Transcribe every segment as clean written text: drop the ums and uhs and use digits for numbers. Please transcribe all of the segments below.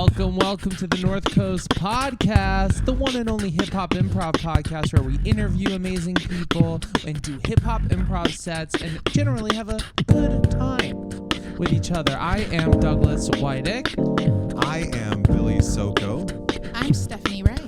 Welcome to the North Coast Podcast, the one and only hip-hop improv podcast where we interview amazing people and do hip-hop improv sets and generally have a good time with each other. I am Douglas Widick. I am Billy Soko. I'm Stephanie Ray.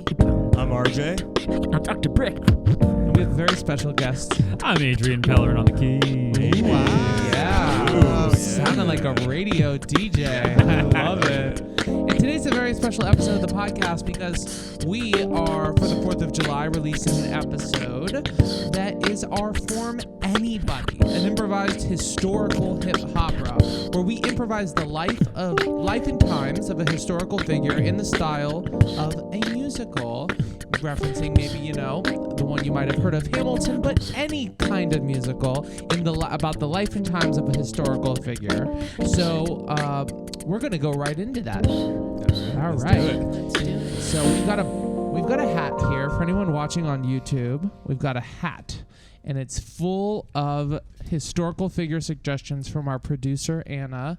I'm RJ. I'm Dr. Brick. And we have a very special guest. I'm Adrian Pellerin on the keys. Wow. Yeah. Sounding like a radio DJ. I love it. And today's a very special episode of the podcast because we are, for the 4th of July, releasing an episode that is our Form Anybody, an improvised historical hip-hopera, where we improvise the life and times of a historical figure in the style of a musical, referencing maybe, the one you might have heard of, Hamilton, but any kind of musical about the life and times of a historical figure. So we're going to go right into that. All right. Let's do it. So we've got a hat here for anyone watching on YouTube. We've got a hat, and it's full of historical figure suggestions from our producer Anna.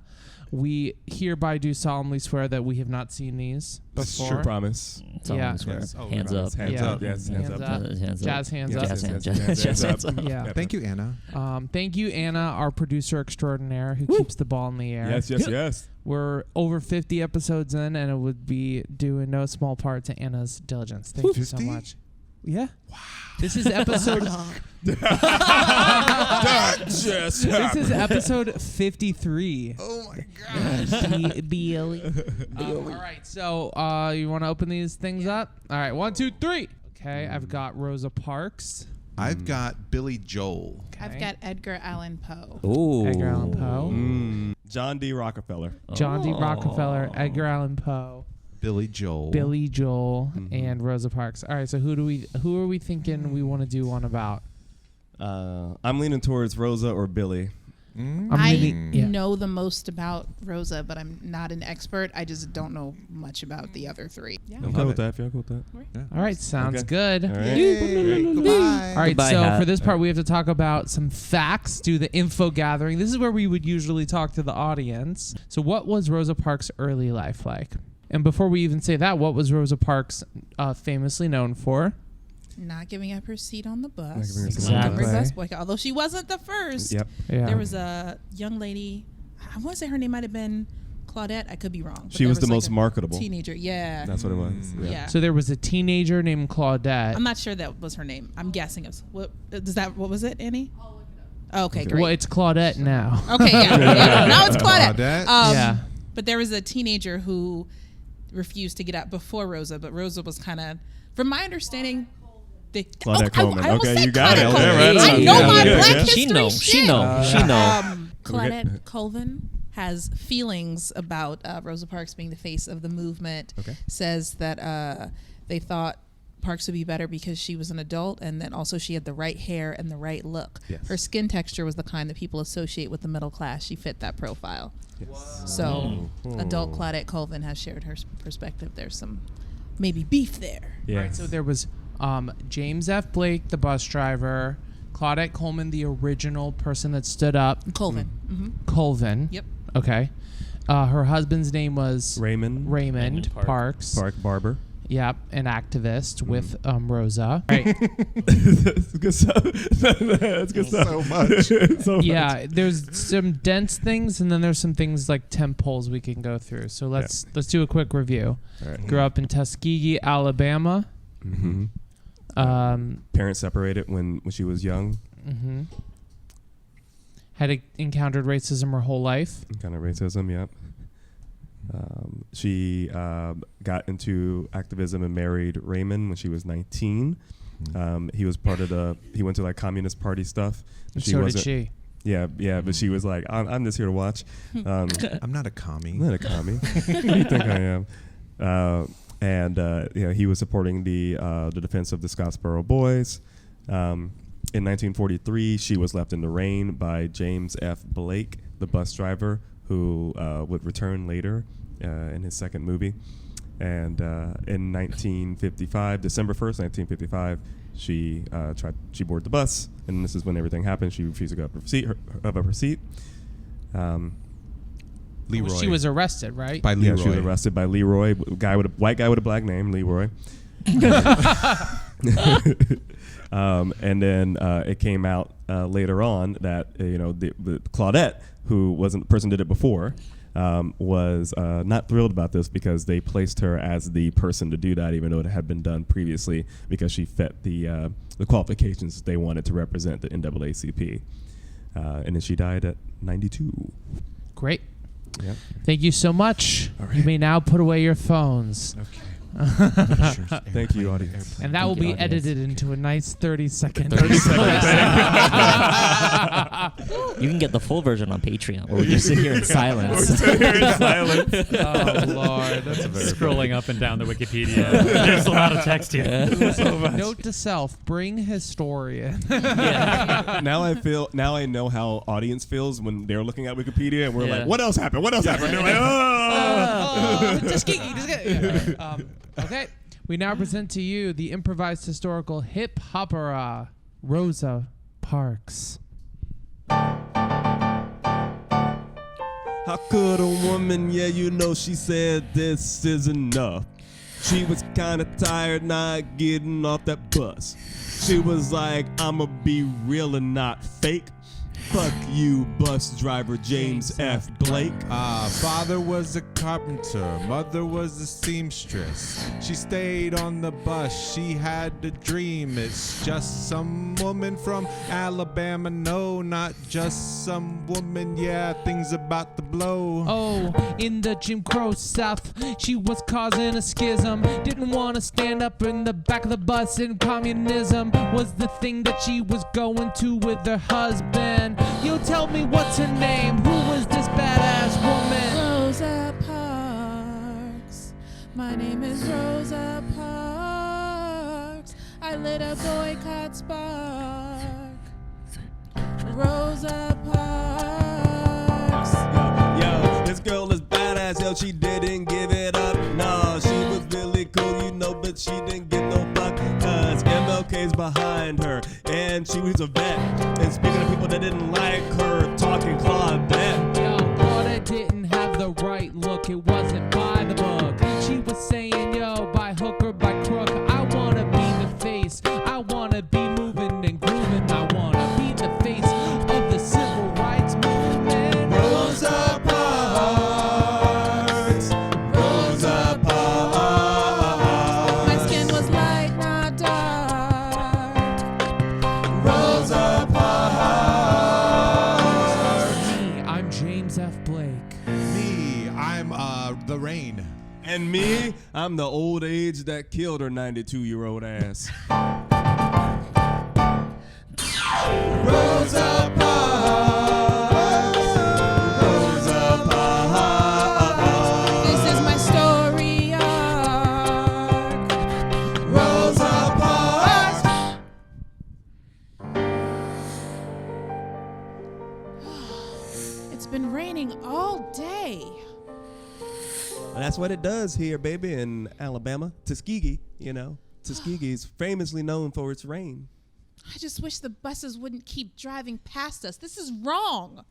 We hereby do solemnly swear that we have not seen these before. Sure promise. Yeah. Yes. Oh, hands up. Hands Yeah. up. Yes. Hands up. Jazz hands up. Jazz hands up. Yeah. Thank you, Anna. Thank you, Anna, our producer extraordinaire who keeps the ball in the air. Yes. We're over 50 episodes in, and it would be due in no small part to Anna's diligence. Thank you so 50? much. Yeah. Wow. This is episode. This is episode 53. Oh my gosh. Billy. All right. So, you want to open these things up? All right. 1, 2, 3. Okay. I've got Rosa Parks. I've got Billy Joel. Okay. I've got Edgar Allan Poe. Ooh. Edgar Allan Poe. John D. Rockefeller. John D. Rockefeller. Edgar Allan Poe. Billy Joel. Billy Joel and Rosa Parks. All right. So who are we thinking we want to do one about? I'm leaning towards Rosa or Billy. I know the most about Rosa, but I'm not an expert. I just don't know much about the other three. Yeah. I'm good with that. Feel good with that. All right. Sounds Okay. good. All right. Goodbye. All right, Goodbye, so hat. for this part, we have to talk about some facts, do the info gathering. This is where we would usually talk to the audience. So what was Rosa Parks' early life like? And before we even say that, what was Rosa Parks famously known for? Not giving up her seat on the bus. Not giving her seat on the Every bus. bus boy, although she wasn't the first. Yep. Yeah. There was a young lady. I want to say her name might have been Claudette. I could be wrong. but She there was the most a marketable. teenager. Yeah. That's what it was. Yeah. So there was a teenager named Claudette. I'm not sure that was her name. I'm guessing it was. What was it, Annie? I'll look it up. Oh, okay, great. Well, it's Claudette now. Okay, yeah. Now it's Claudette. Claudette. Yeah. But there was a teenager who refused to get out before Rosa, but Rosa was kind of, from my understanding, Claudette Coleman. I almost Okay, said you got Claudette it. Colvin. Okay, right I on. know Yeah, my yeah, Black yeah. history She know. Claudette Colvin has feelings about Rosa Parks being the face of the movement. Okay. Says that they thought Parks would be better because she was an adult, and then also she had the right hair and the right look. Yes. Her skin texture was the kind that people associate with the middle class. She fit that profile. Yes. So adult Claudette Colvin has shared her perspective. There's some maybe beef there. Yeah. Right, so there was James F. Blake, the bus driver, Claudette Coleman, the original person that stood up. Colvin. Mm-hmm. Colvin. Yep. Okay. Her husband's name was Raymond Parks. Park Barber. Yep, an activist with Rosa. Right. That's good stuff. That's good stuff. So much. So much. Yeah, there's some dense things, and then there's some things like temp poles we can go through. So let's do a quick review. All right. Grew up in Tukeegee, Alabama. Mm-hmm. Parents separated when she was young. Mm-hmm. Had encountered racism her whole life. Kind of racism, yeah. She got into activism and married Raymond when she was 19. He was part of he went to like Communist Party stuff. So did she. Yeah, but she was like, I'm just here to watch. I'm not a commie. I'm not a commie. What do you think I am? He was supporting the defense of the Scottsboro Boys. In 1943, she was left in the rain by James F. Blake, the bus driver, who would return later in his second movie. And in 1955, December 1st, 1955, she boarded the bus, and this is when everything happened. She refused to go up her seat. Leroy. She was arrested, right? by Leroy. Yeah, she was arrested by Leroy, white guy with a black name, Leroy. And then it came out later on that the Claudette, who wasn't the person who did it before, was not thrilled about this because they placed her as the person to do that, even though it had been done previously, because she fit the qualifications they wanted to represent the NAACP. And then she died at 92. Great. Yep. Thank you so much. All right. You may now put away your phones. Okay. Thank you, audience. And that will Thank be you, audience. edited into a nice 30-second. 30-second. You can get the full version on Patreon, where we just sit here in silence. Oh, Lord. That's Scrolling up and down the Wikipedia. There's a lot of text here. Note to self, bring historian. Now I know how audience feels when they're looking at Wikipedia and we're like, what else happened? What else happened? They're like, oh. Tukeegee. Okay. We now present to you the improvised historical hip-hopera, Rosa Parks. How could a woman, she said this is enough. She was kinda tired not getting off that bus. She was like, I'ma be real and not fake. Fuck you, bus driver James F. Blake. Father was a carpenter, mother was a seamstress. She stayed on the bus, she had a dream. It's just some woman from Alabama, no, not just some woman, things about to blow. Oh, in the Jim Crow South, she was causing a schism. Didn't want to stand up in the back of the bus, and communism was the thing that she was going to with her husband. You tell me what's her name? Who was this badass woman? Rosa Parks. My name is Rosa Parks. I lit a boycott spark. Rosa Parks. Yo, this girl is badass, she didn't give it up. No, she was really cool, but she didn't get no fuck. Cause MLK's behind her, and she was a vet. And speaking of people that didn't like her, talking Claudette. Yo, Claudette didn't have the right look. It wasn't by the book. She was saying, yo, by hook or by crook, I wanna be the face. I wanna be moving and grooving. I wanna be the face of the civil rights movement. Rosa Parks. Rosa Parks. My skin was light, not dark. Rosa Parks. Me, I'm James F. Blake. Me, I'm the rain. And me, I'm the old age that killed her 92-year-old ass. Rosa Parks. Rosa Parks. This is my story arc. Rosa Parks. It's been raining all day. That's what it does here, baby, in Alabama. Tukeegee, Tukeegee is famously known for its rain. I just wish the buses wouldn't keep driving past us. This is wrong.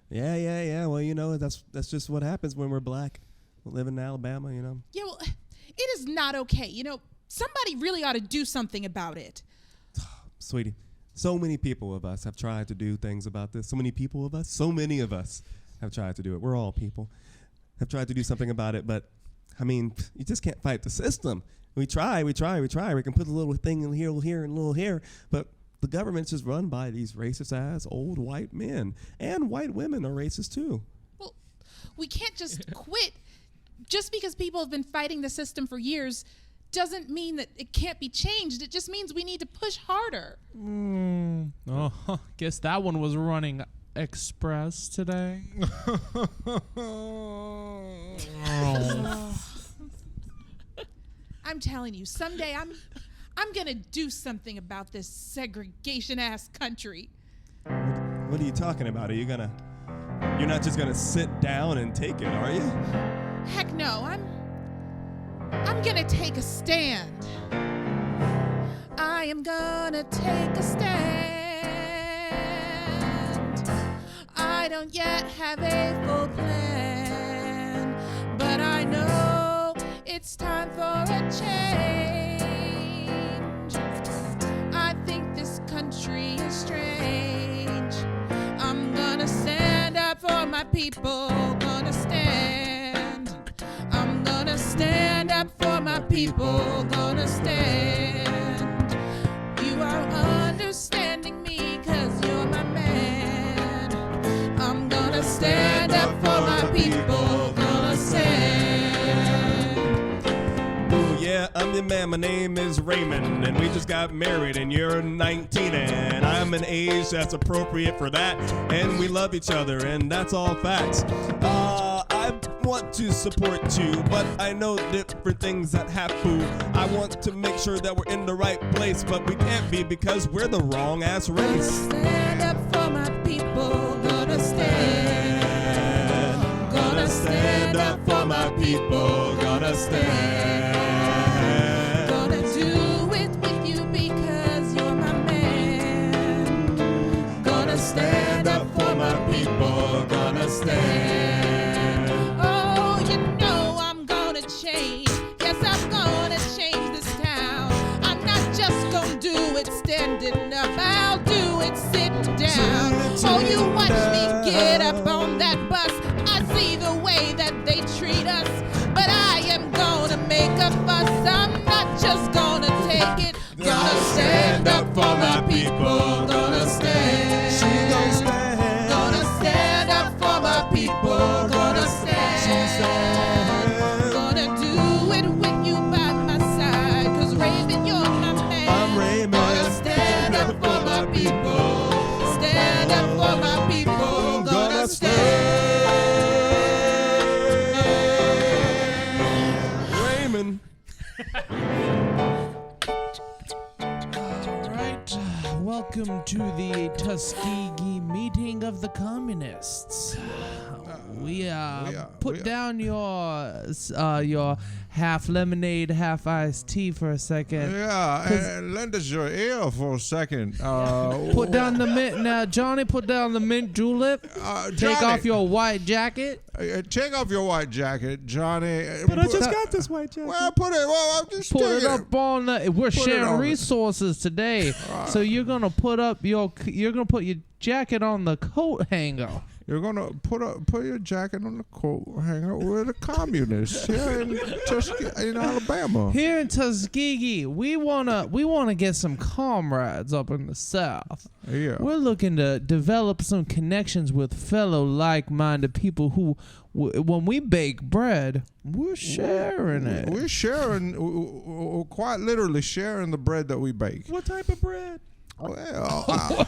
Yeah. Well, that's just what happens when we're black. We live in Alabama, Yeah, well, it is not okay. Somebody really ought to do something about it. Sweetie, so many people of us have tried to do things about this. So many of us have tried to do it. We're all people. Have tried to do something about it, but, you just can't fight the system. We try. We can put a little thing in here, and a little here, but the government's just run by these racist-ass old white men. And white women are racist, too. Well, we can't just quit. Just because people have been fighting the system for years doesn't mean that it can't be changed. It just means we need to push harder. Oh, guess that one was running express today. I'm telling you, someday I'm gonna do something about this segregation-ass country. What are you talking about? You're not just gonna sit down and take it, are you? Heck no, I'm gonna take a stand. I am gonna take a stand. I don't yet have a full plan, but I know it's time for a change. I think this country is strange. I'm gonna stand up for my people, gonna stand. I'm gonna stand up for my people, gonna stand. You are understanding me 'cause you're my man. I'm gonna stand up for my people, gonna stand. Ooh, yeah, I'm your man. My name is Raymond, and we just got married, and you're 19, and I'm an age that's appropriate for that, and we love each other, and that's all facts. I want to support you, but I know different things that happen. I want to make sure that we're in the right place, but we can't be because we're the wrong ass race. Stand up for my people, gonna stand. Gonna stand up for my people, gonna stand. Gonna do it with you because you're my man. Gonna stand up for my people, gonna stand. Oh, you know I'm gonna change. Yes, I'm gonna change this town. I'm not just gonna do it standing up, I'll do it sitting down. Oh, you watch me get up on that bus. I see the way that they treat us, but I am gonna make a fuss. I'm not just gonna take it. Gonna stand up for my people. Gonna stand. She gon' stand. Gonna stand up for my people. Gonna stand. Gonna do it with you by my side. 'Cause Raven, you're my man. I'm Raymond. Gonna stand up for my people. Stand up for my people. Gonna stand. Raymond. All right. Welcome to the Tukeegee meeting of the communists. We put down your half lemonade, half iced tea for a second. Yeah, and lend us your ear for a second. Put down the mint now, Johnny. Put down the mint julep. Take Johnny. off your white jacket. Take off your white jacket, Johnny. But I just got this white jacket. Well, put it. Well, I'm just Put it taking up on the. We're Put it sharing on it. resources today, so you're gonna put your jacket on the coat hanger. You're gonna put your jacket on the coat hanger with the communists here in Alabama. Here in Tukeegee, we wanna get some comrades up in the South. Yeah. We're looking to develop some connections with fellow like-minded people who, when we bake bread, we're sharing it. We're sharing, quite literally sharing the bread that we bake. What type of bread? Well,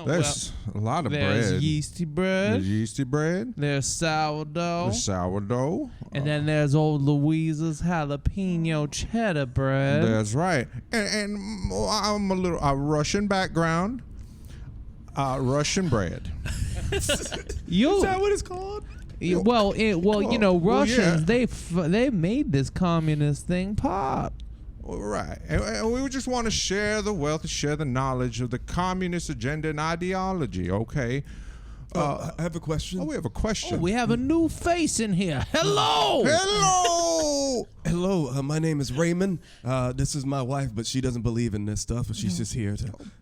there's a lot of There's bread. yeasty bread. There's yeasty bread. There's sourdough. There's sourdough. And then there's old Louisa's jalapeno cheddar bread. That's right. And I'm a Russian background. Russian bread. Is that what it's called? Well, you know, Well, Russians, yeah. they made this communist thing pop. Right. And we just want to share the wealth and share the knowledge of the communist agenda and ideology, okay? I have a question. We have a question. We have a new face in here. Hello! Hello! Hello, my name is Raymond. This is my wife, but she doesn't believe in this stuff, but she's just here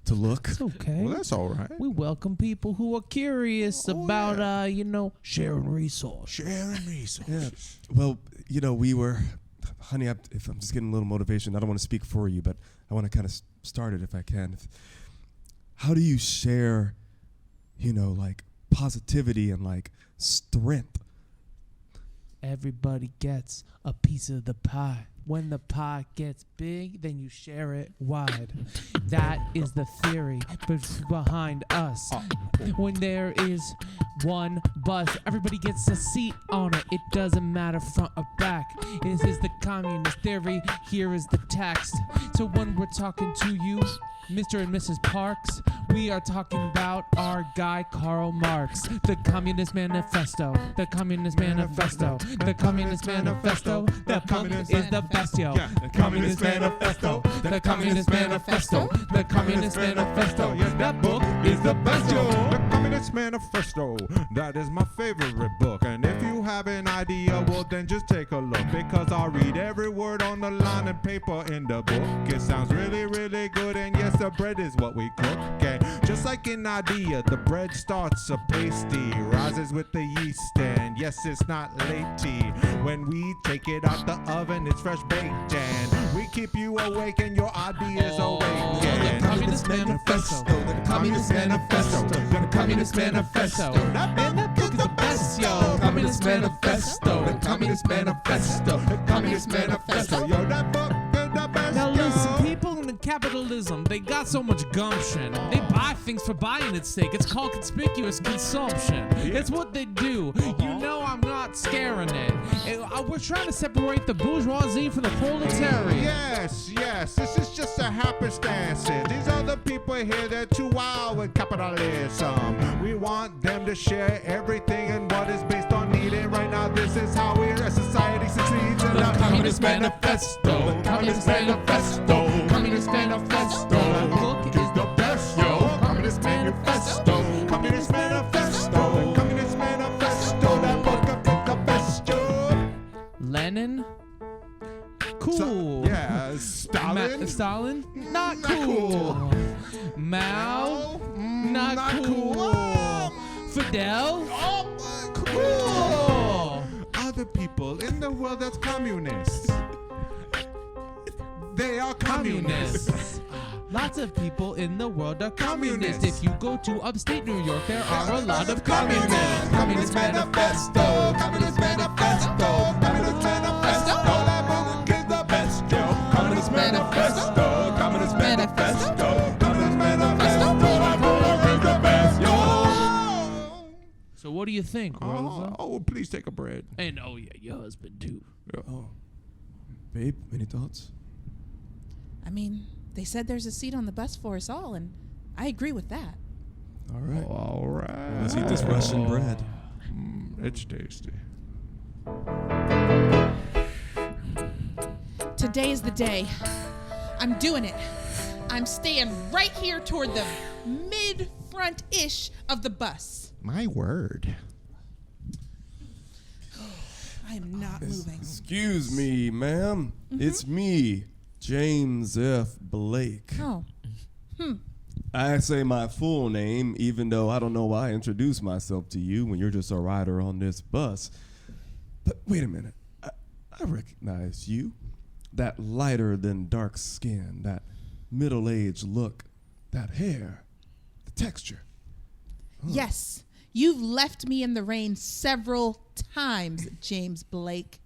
to look. It's okay. Well, that's all right. We welcome people who are curious about, sharing resources. Sharing resources. Yeah. Well, we were... Honey, if I'm just getting a little motivation, I don't want to speak for you, but I want to kind of start it if I can. How do you share, like positivity and like strength? Everybody gets a piece of the pie. When the pie gets big, then you share it wide. That is the theory behind us. When there is one bus, everybody gets a seat on it. It doesn't matter front or back. This is the communist theory. Here is the text. So when we're talking to you, Mr. and Mrs. Parks, we are talking about our guy Karl Marx. The Communist Manifesto. The Communist Manifesto. The Communist Manifesto. The book is the best, yo. The Communist Manifesto. The Communist Manifesto. The Communist Manifesto. That book is the best, yo. Communist Manifesto, that is my favorite book. And if you have an idea, well then just take a look, because I'll read every word on the line and paper in the book. It sounds really, really good, and yes, the bread is what we cook. And just like an idea, the bread starts a pasty, rises with the yeast, and yes, it's not latey. When we take it out the oven, it's fresh baked, and we keep you awake and your ideas awaken. The Communist Manifesto, the Communist Manifesto, the Communist Manifesto. And that book is the best, yo. Communist Manifesto, the Communist Manifesto, the Communist Manifesto. Yo, that book is the best. Now yo. listen, people in capitalism, they got so much gumption. They buy things for buying its sake. It's called conspicuous consumption. It's what they do. You know I'm not scaring it. We're trying to separate the bourgeoisie from the proletariat. Yes, yes, this is just a happenstance. These other people here, they're too wild with capitalism. We want them to share everything and what is based on need. And right now, this is how our society succeeds. In The Communist Manifesto, the Communist Manifesto, Communist Manifesto. That book is the best, yo. Communist Manifesto, Communist Manifesto, Communist Manifesto, that book is the best, yo. Lenin, cool. Yeah, Stalin. Stalin, not cool. Mao, not cool. Fidel, cool. Other people in the world that's communists. They are communists. Lots of people in the world are communists. Communists. If you go to upstate New York, there are a lot of communists. Communist Manifesto, Communist Manifesto, Communist Manifesto. That book is the best, yo. Communist Manifesto, Communist Manifesto, Communist Manifesto. That book is the best, yo. So what do you think, Rosa? Oh, please take a bread. And oh yeah, your husband too. Oh, babe, any thoughts? I mean, they said there's a seat on the bus for us all, and I agree with that. All right. All right. Let's eat this Russian bread. It's tasty. Today's the day. I'm doing it. I'm staying right here toward the mid-front-ish of the bus. My word. I am not moving. Excuse me, ma'am. It's me, James F. Blake. Oh. I say my full name, even though I don't know why I introduce myself to you when you're just a rider on this bus. But wait a minute. I recognize you. That lighter than dark skin, that middle-aged look, that hair, the texture. Yes, you've left me in the rain several times, James Blake,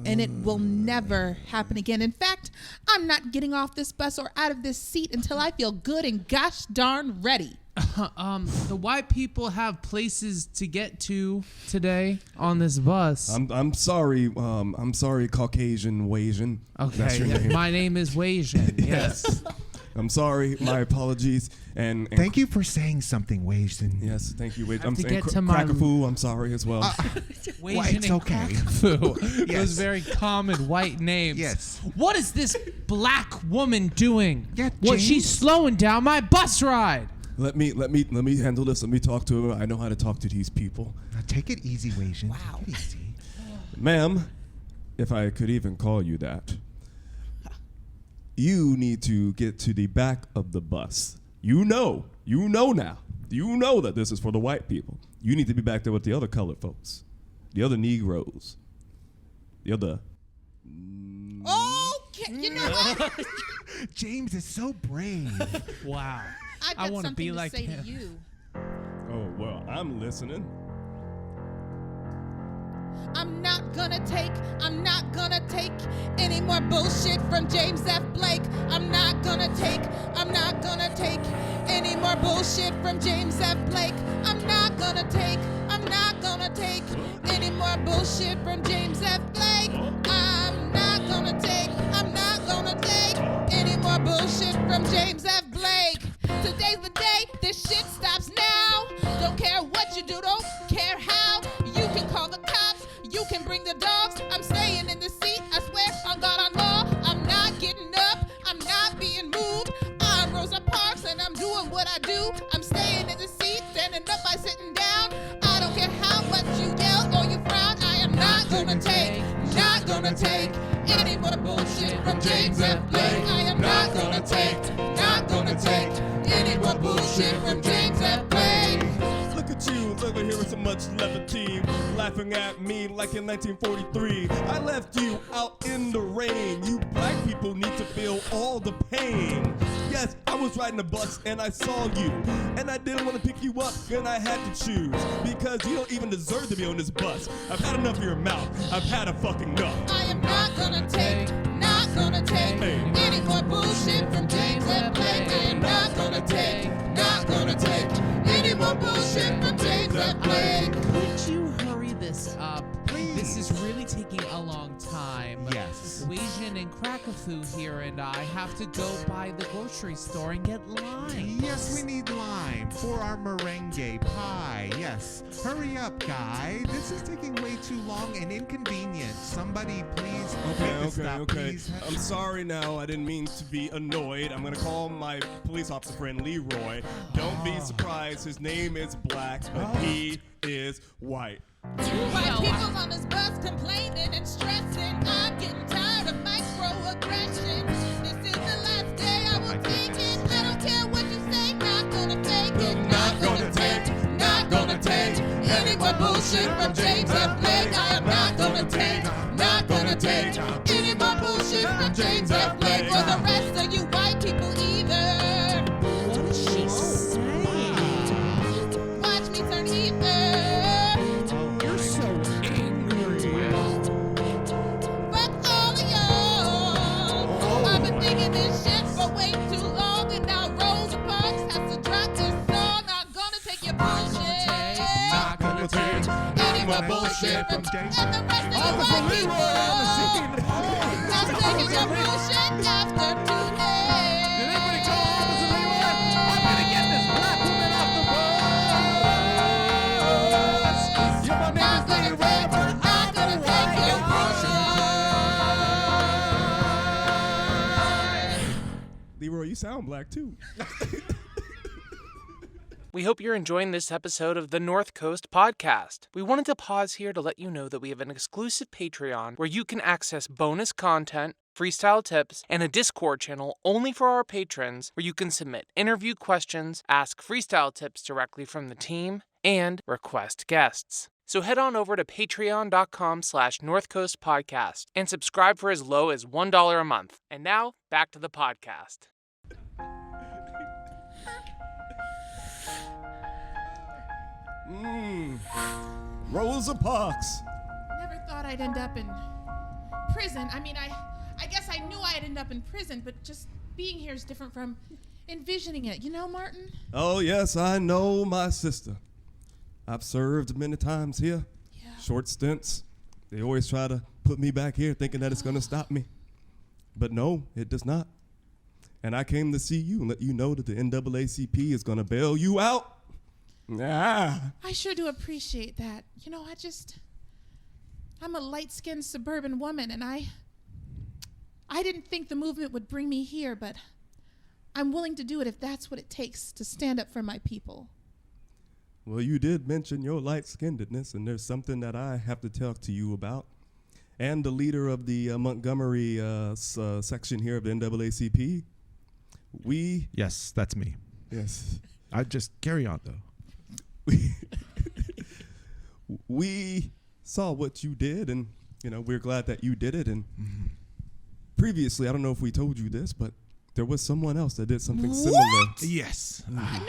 and it will never happen again. In fact, I'm not getting off this bus or out of this seat until I feel good and gosh darn ready. The white people have places to get to today on this bus. I'm sorry. I'm sorry, Caucasian Wasian. That's Okay, your yeah, name. my name is Wasian. Yes. I'm sorry. My apologies. And Thank you for saying something, Wasian. Yes, thank you. Wait, have I'm to saying get to my- Crackafoo. I'm sorry as well. Wasian it's and okay. Crackafoo. Yes. Those very common white names. Yes. What is this black woman doing? Yeah, What, James. she's slowing down my bus ride. Let me handle this. Let me talk to her. I know how to talk to these people. Now take it easy, Wasian. Wow. Take it easy. Ma'am, if I could even call you that, you need to get to the back of the bus. You know now. You know that this is for the white people. You need to be back there with the other colored folks, the other Negroes, the other. Okay, you know what? James is so brave. Wow. I've I got wanna something be to like say him. to you. Oh well, I'm listening. I'm not gonna take any more bullshit from James F. Blake. I'm not gonna take any more bullshit from James F. Blake. I'm not gonna take any more bullshit from James F. Blake. I'm not gonna take any more bullshit from James F. Blake. Today's the day, this shit stops now. Don't care what you do, don't care how. You can call the cops, you can bring the dogs. I'm staying in the seat, I swear on God on law. I'm not getting up, I'm not being moved. I'm Rosa Parks and I'm doing what I do. I'm staying in the seat, standing up by sitting James F. Blake. I am not gonna take any more bullshit from James F. Blake. Look at you, over here with so much levity, laughing at me like in 1943. I left you out in the rain. You black people need to feel all the pain. Yes, I was riding a bus and I saw you, and I didn't want to pick you up, and I had to choose, because you don't even deserve to be on this bus. I've had enough of your mouth. I've had a fucking enough. I am not gonna take any more bullshit from James F. Blake. I am not gonna take any more bullshit from James F. Blake. Could you hurry this up? This is really taking a long time. Yes. Weijin and Krakafu here and I have to go by the grocery store and get lime. Yes, we need lime for our merengue pie. Yes. Hurry up, guy. This is taking way too long and inconvenient. Somebody please make this stop, please. I'm sorry now. I didn't mean to be annoyed. I'm gonna call my police officer friend Leroy. Don't be surprised. His name is Black, but he is white. White people on this bus complaining and stressing. I'm getting tired of microaggressions. This is the last day I will take it. I don't care what you say, not gonna take it. Not gonna take any more bullshit from James F. Blake. I am not gonna take any more bullshit from James F. Blake. For the rest of you white people either. What is she saying? Watch me turn either. You're so angry. Fuck all of y'all. I've been thinking this shit for way too long, and now Rosa Parks has to drop this song. Not gonna take your bullshit. Not gonna take Any more bullshit from James. and the rest of you white people. Not taking your bullshit after today. Did anybody call Officer Leroy? I'm gonna get this black woman off the bus. Yeah, my name Not is gonna Leroy, take, but not gonna take your bullshit. Leroy, you sound black too. We hope you're enjoying this episode of the North Coast Podcast. We wanted to pause here to let you know that we have an exclusive Patreon where you can access bonus content, freestyle tips, and a Discord channel only for our patrons where you can submit interview questions, ask freestyle tips directly from the team, and request guests. So head on over to patreon.com/North Coast Podcast and subscribe for as low as $1 a month. And now, back to the podcast. Rosa Parks. Never thought I'd end up in prison. I mean, I guess I knew I'd end up in prison, but just being here is different from envisioning it. You know, Martin? Oh, yes, I know my sister. I've served many times here. Yeah. Short stints. They always try to put me back here thinking that it's going to stop me. But no, it does not. And I came to see you and let you know that the NAACP is going to bail you out. Ah. I sure do appreciate that. You know, I'm a light-skinned suburban woman, and I didn't think the movement would bring me here, but I'm willing to do it if that's what it takes to stand up for my people. Well, you did mention your light-skinnedness, and there's something that I have to talk to you about. And the leader of the Montgomery section here of the NAACP, Yes, that's me. Yes. I just carry on, though. We saw what you did, and we're glad that you did it. And previously, I don't know if we told you this, but there was someone else that did something similar. Yes. No, I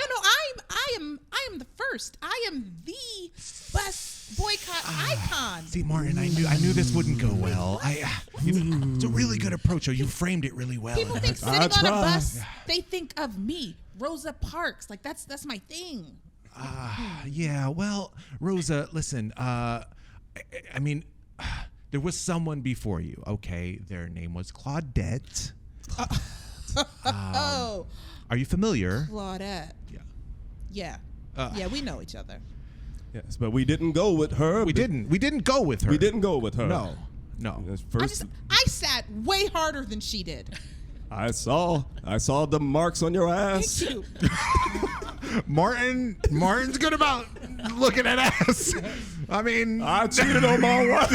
am the first. I am the bus boycott icon. See, Martin, I knew this wouldn't go well. It's a really good approach. You framed it really well. People think sitting on a bus, they think of me, Rosa Parks. Like that's my thing. Yeah, well, Rosa, listen, I mean, there was someone before you, okay? Their name was Claudette. Are you familiar? Claudette. Yeah. Yeah, we know each other. Yes, but we didn't go with her. We didn't go with her. We didn't go with her. No. First, I sat way harder than she did. I saw the marks on your ass. Thank you. Martin's good about looking at ass. I mean, I cheated on my wife.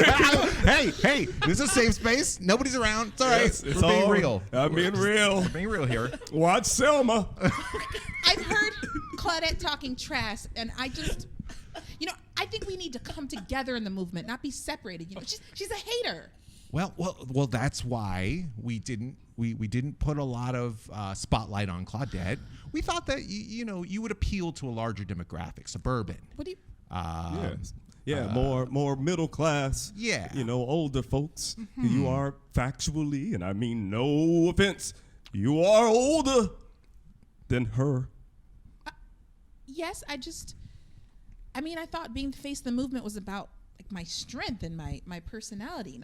hey, this is a safe space. Nobody's around. It's all right. Yes, it's We're being all- real. I'm being real. We're being real here. Watch Selma. I've heard Claudette talking trash, and I just, I think we need to come together in the movement, not be separated. She's a hater. Well. That's why we didn't put a lot of spotlight on Claudette. We thought that you would appeal to a larger demographic, suburban. What do you? Yes. Yeah, more middle class. Yeah. Older folks. You are factually, and I mean no offense, you are older than her. Yes, I thought being the face of the movement was about like my strength and my personality,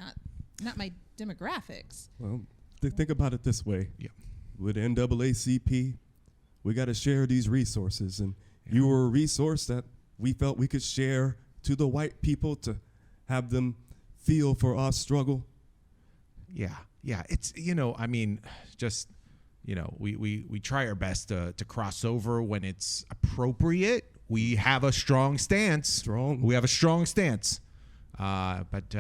not my demographics. Well, think about it this way. Yeah. With NAACP, we got to share these resources, and you were a resource that we felt we could share to the white people to have them feel for our struggle. Yeah. It's we try our best to cross over when it's appropriate. We have a strong stance. We have a strong stance. But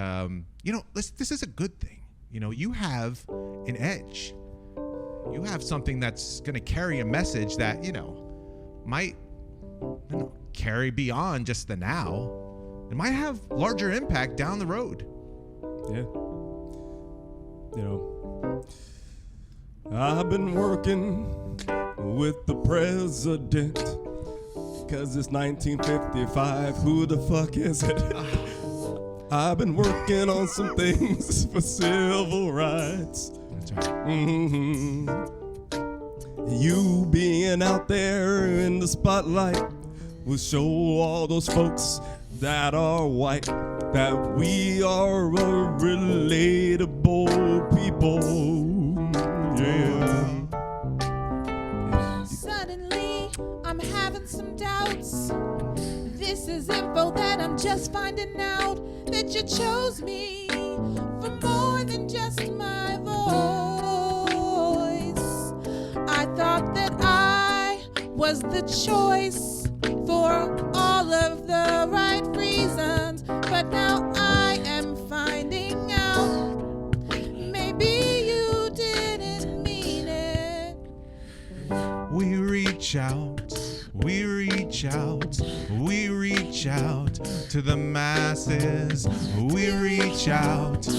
this is a good thing. You have an edge. You have something that's going to carry a message that, might carry beyond just the now. It might have larger impact down the road. Yeah. I've been working with the president because it's 1955. Who the fuck is it? I've been working on some things for civil rights. That's right. Mm-hmm. You being out there in the spotlight will show all those folks that are white that we are a relatable people. Yeah. Suddenly, I'm having some doubts. This is info that I'm just finding out, that you chose me for more than just my voice. I thought that I was the choice for all of the right reasons, but now I am finding out maybe you didn't mean it. We reach out to the masses. We reach out to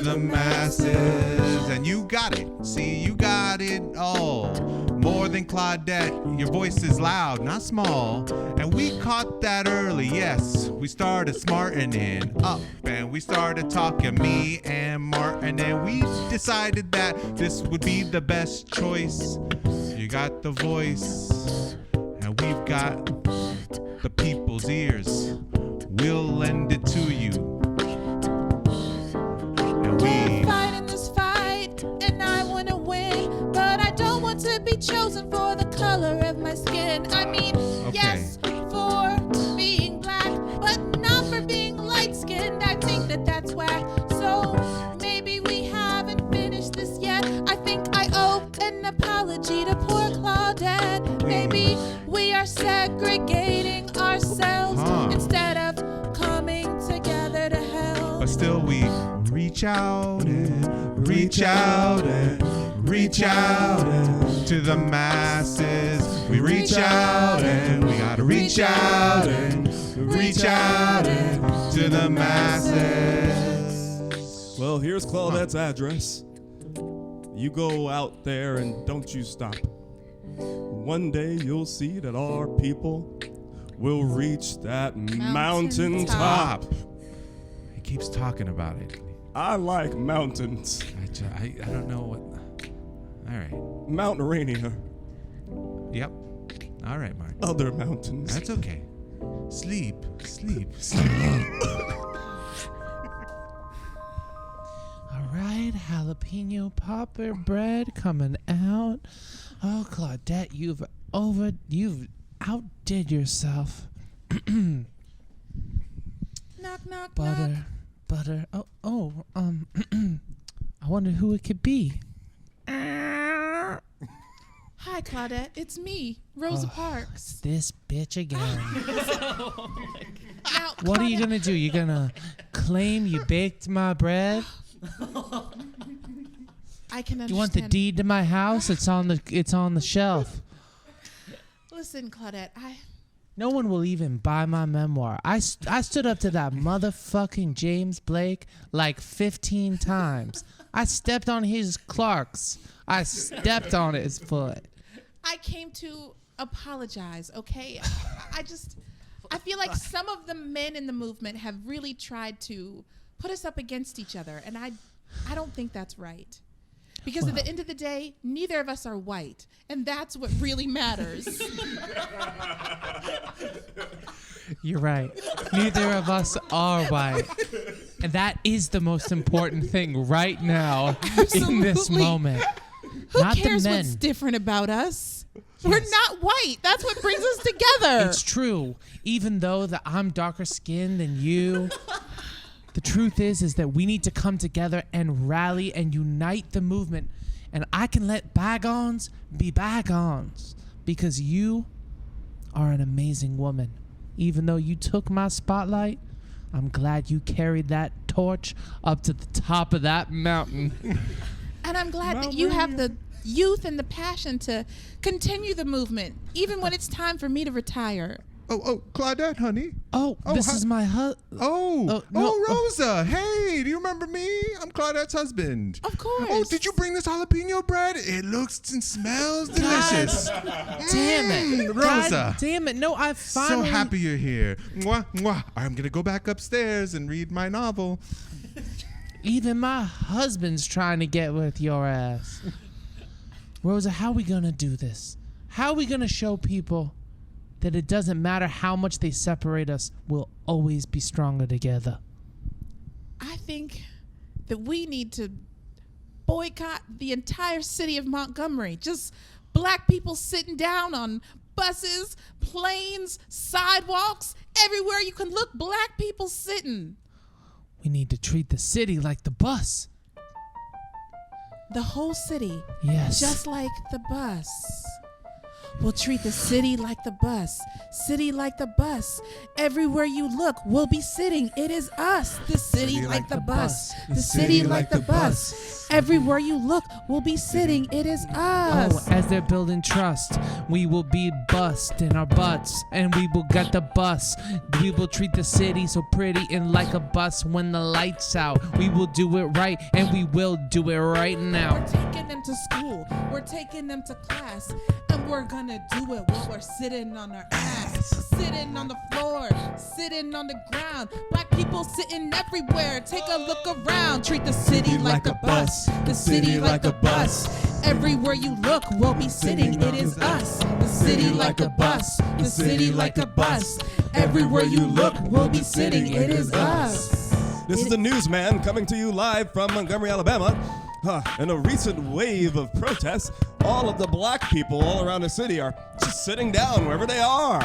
the masses. And you got it. See, you got it all. More than Claudette, your voice is loud, not small. And we caught that early, yes. We started smartening up and we started talking, me and Martin, and we decided that this would be the best choice. You got the voice, and we've got the people's ears. We'll lend it to you. And We're fighting this fight, and I want to win, but I don't want to be chosen for the color of my skin. I mean, yes, for being black, but not for being light-skinned. I think that that's whack. So maybe we haven't finished this yet. I think I owe an apology to poor Claudette. Maybe we are segregating ourselves instead of coming together to help. But still we reach out and reach out and reach out and to the masses. We reach out and we gotta reach out and reach out and to the masses. Well, here's Claudette's address. You go out there and don't you stop. One day you'll see that our people will reach that mountaintop. He keeps talking about it. I like mountains. I don't know what. All right. Mount Rainier. Yep. All right, Mark. Other mountains. That's okay. Sleep. All right, jalapeno popper bread coming out. Oh, Claudette, you've outdid yourself. Knock, knock, Butter. I wonder who it could be. Hi, Claudette. It's me, Rosa Parks. This bitch again. Now, What are you Claudette- gonna do? You gonna claim you baked my bread? I can understand. You want the deed to my house? It's on the shelf. Listen, Claudette, No one will even buy my memoir. I stood up to that motherfucking James Blake like 15 times. I stepped on his Clarks. I stepped on his foot. I came to apologize, okay? I feel like some of the men in the movement have really tried to put us up against each other, and I don't think that's right. Because at the end of the day, neither of us are white, and that's what really matters. You're right. Neither of us are white. And that is the most important thing right now in this Absolutely. moment. Who Not cares the men. what's different about us? We're not white. That's what brings us together. It's true. Even though that I'm darker skinned than you, the truth is that we need to come together and rally and unite the movement. And I can let bygones be bygones because you are an amazing woman. Even though you took my spotlight, I'm glad you carried that torch up to the top of that mountain. And I'm glad that you have the youth and the passion to continue the movement, even when it's time for me to retire. Oh, Claudette, honey. This is my Oh, no, Rosa. Hey, do you remember me? I'm Claudette's husband. Of course. Oh, did you bring this jalapeno bread? It looks and smells delicious. Damn it. Rosa. God damn it. No, I finally... So happy you're here. Mwah, mwah. I'm going to go back upstairs and read my novel. Even my husband's trying to get with your ass. Rosa, how are we going to do this? How are we going to show people that it doesn't matter how much they separate us, we'll always be stronger together? I think that we need to boycott the entire city of Montgomery. Just black people sitting down on buses, planes, sidewalks, everywhere you can look, black people sitting. We need to treat the city like the bus. The whole city, Yes. just like the bus. We'll treat the city like the bus. City like the bus. Everywhere you look, we'll be sitting. It is us. The city like the bus. The city like the bus. Everywhere you look, we'll be sitting. It is us. Oh, as they're building trust, we will be bust in our butts, and we will get the bus. We will treat the city so pretty and like a bus when the lights out. We will do it right, and we will do it right now. We're taking them to school. We're taking them to class. And we're gonna do it while we're sitting on our ass. Sitting on the floor. Sitting on the ground. Black people sitting everywhere. Take a look around. Treat the city like a bus. The city like a bus. Everywhere you look, we'll be sitting. It is us. The city like a bus. The city like a bus. Everywhere you look, we'll be sitting. It is us. This is the Newsman coming to you live from Montgomery, Alabama. In a recent wave of protests, all of the black people all around the city are just sitting down wherever they are.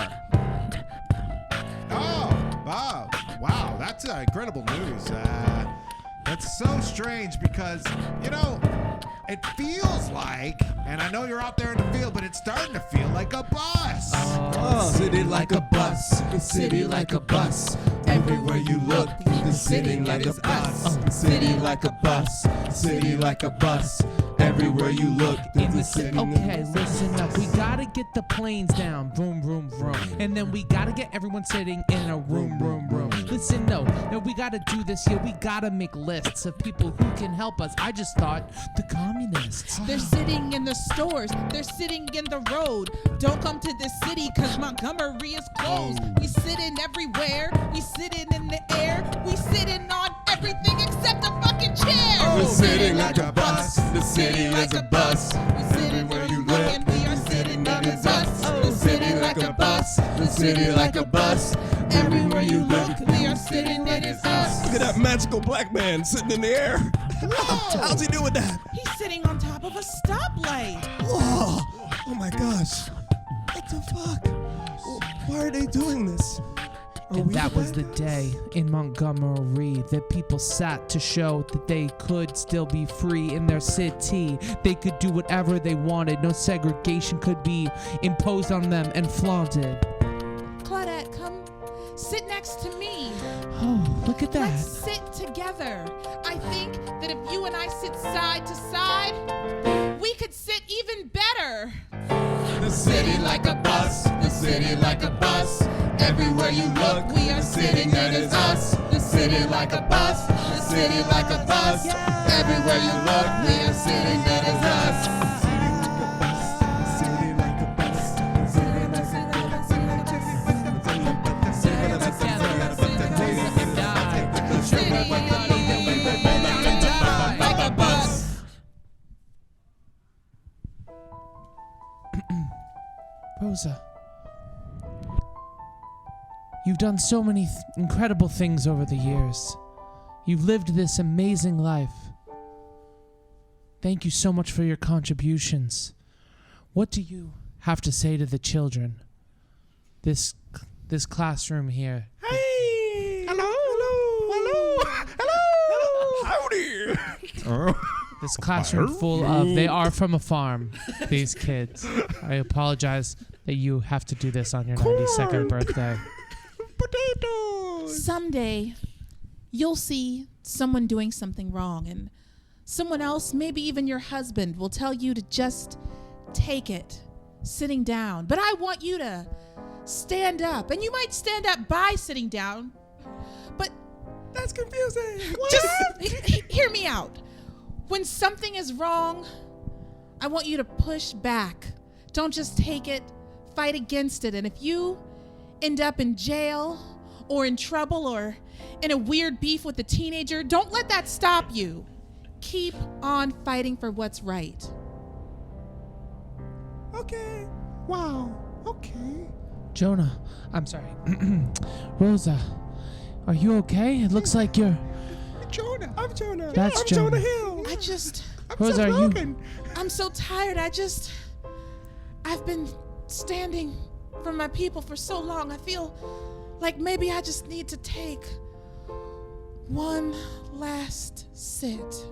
Oh, wow, that's incredible news. That's so strange because, it feels like, and I know you're out there in the field, but it's starting to feel like a bus. City like a bus, the city like a bus. Everywhere you look, the city like a bus. The city like a bus, the city like a bus. Everywhere you look, the city. Okay, listen up. We gotta get the planes down, vroom, vroom, vroom. And then we gotta get everyone sitting in a room, room, room. Listen, no, we gotta do this here. We gotta make lists of people who can help us. I just thought the communists. They're sitting in the stores. They're sitting in the road. Don't come to this city because Montgomery is closed. We sitting everywhere. We sitting in the air. We sitting on everything except a fucking chair. We're sitting like a bus. The city is a bus. We sitting where you look and we are sitting on the bus. The city like a bus. The city like a bus. Everywhere you look, we are sitting. It is us. Look at that magical black man sitting in the air. How's he doing that? He's sitting on top of a stoplight. Whoa! Oh my gosh! What the fuck? Why are they doing this? And that was the day in Montgomery that people sat to show that they could still be free in their city. They could do whatever they wanted. No segregation could be imposed on them and flaunted. Claudette, come sit next to me. Oh, look at that. Let's sit together. I think that if you and I sit side to side, we could sit even better. The city like a bus, the city like a bus. Everywhere you look, we are sitting, that is us. The city like a bus, the city like a bus. Everywhere you look, we are sitting, that is us. Rosa, you've done so many incredible things over the years. You've lived this amazing life. Thank you so much for your contributions. What do you have to say to the children? This classroom here. Hey! Hello! Howdy! This classroom full of, they are from a farm, these kids. I apologize that you have to do this on your 92nd birthday. Potatoes! Someday, you'll see someone doing something wrong, and someone else, maybe even your husband, will tell you to just take it, sitting down. But I want you to stand up, and you might stand up by sitting down, but That's confusing. just hear me out. When something is wrong, I want you to push back. Don't just take it, fight against it. And if you end up in jail or in trouble or in a weird beef with a teenager, don't let that stop you. Keep on fighting for what's right. Okay. Wow. Okay. Jonah, I'm sorry. Rosa, are you okay? It looks like you're... Jonah. I'm Jonah. That's I'm Jonah. Hill. Rosa, are you... I'm so tired. I've been standing for my people for so long. I feel like maybe I just need to take one last sit.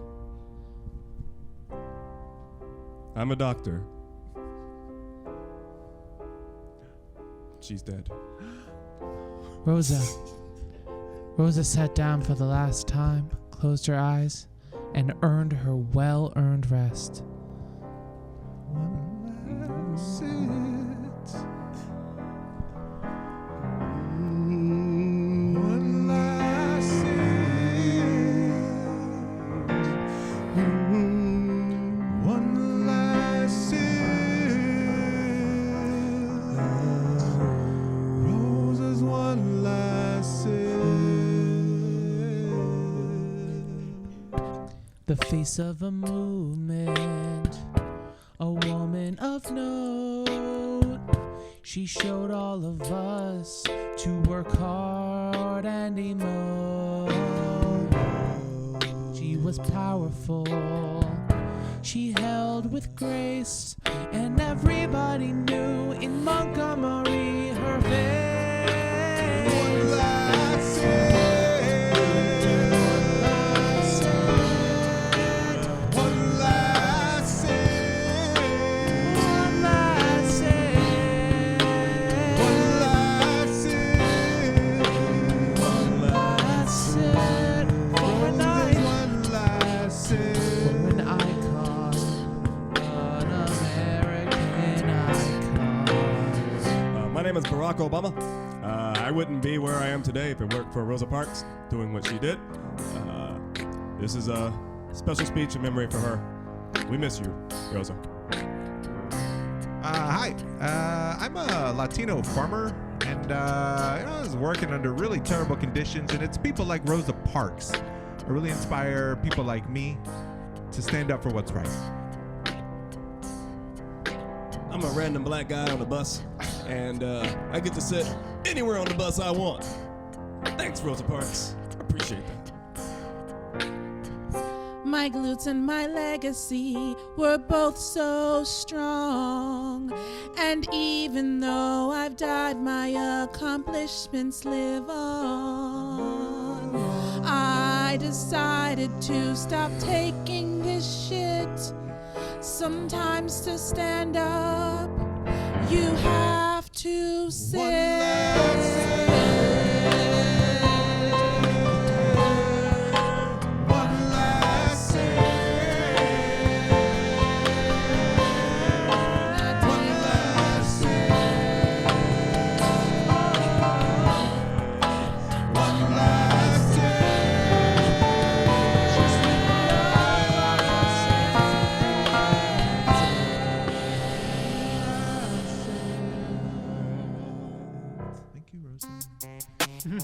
I'm a doctor. She's dead. Rosa sat down for the last time, closed her eyes, and earned her well-earned rest. One last sit. One last sit. One last sit. Rosa's one last sit. The face of a movement, a woman of note. She showed all of us to work hard and emote. She was powerful, she held with grace, and everybody knew in Montgomery her face. One last sit. One last sit. One last sit. One last sit. One last sit for a night. One last sit. For an icon, an American icon. My name is Barack Obama. I wouldn't be where I am today if it weren't for Rosa Parks doing what she did. This is a special speech in memory for her. We miss you, Rosa. Hi, I'm a Latino farmer, and I was working under really terrible conditions, and it's people like Rosa Parks that really inspire people like me to stand up for what's right. I'm a random black guy on the bus, and I get to sit anywhere on the bus I want. Thanks, Rosa Parks. I appreciate that. My glutes and my legacy were both so strong. And even though I've died, my accomplishments live on. I decided to stop taking this shit. Sometimes to stand up, you have to sit.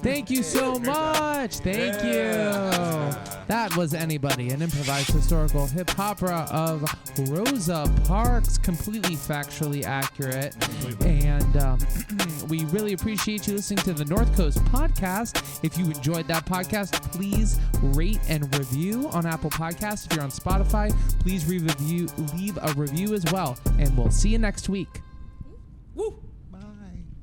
Thank you so much. Thank you. That was Anybody, an improvised historical hip-hopera of Rosa Parks, completely factually accurate. And we really appreciate you listening to the North Coast podcast. If you enjoyed that podcast, please rate and review on Apple Podcasts. If you're on Spotify, please leave a review as well. And we'll see you next week.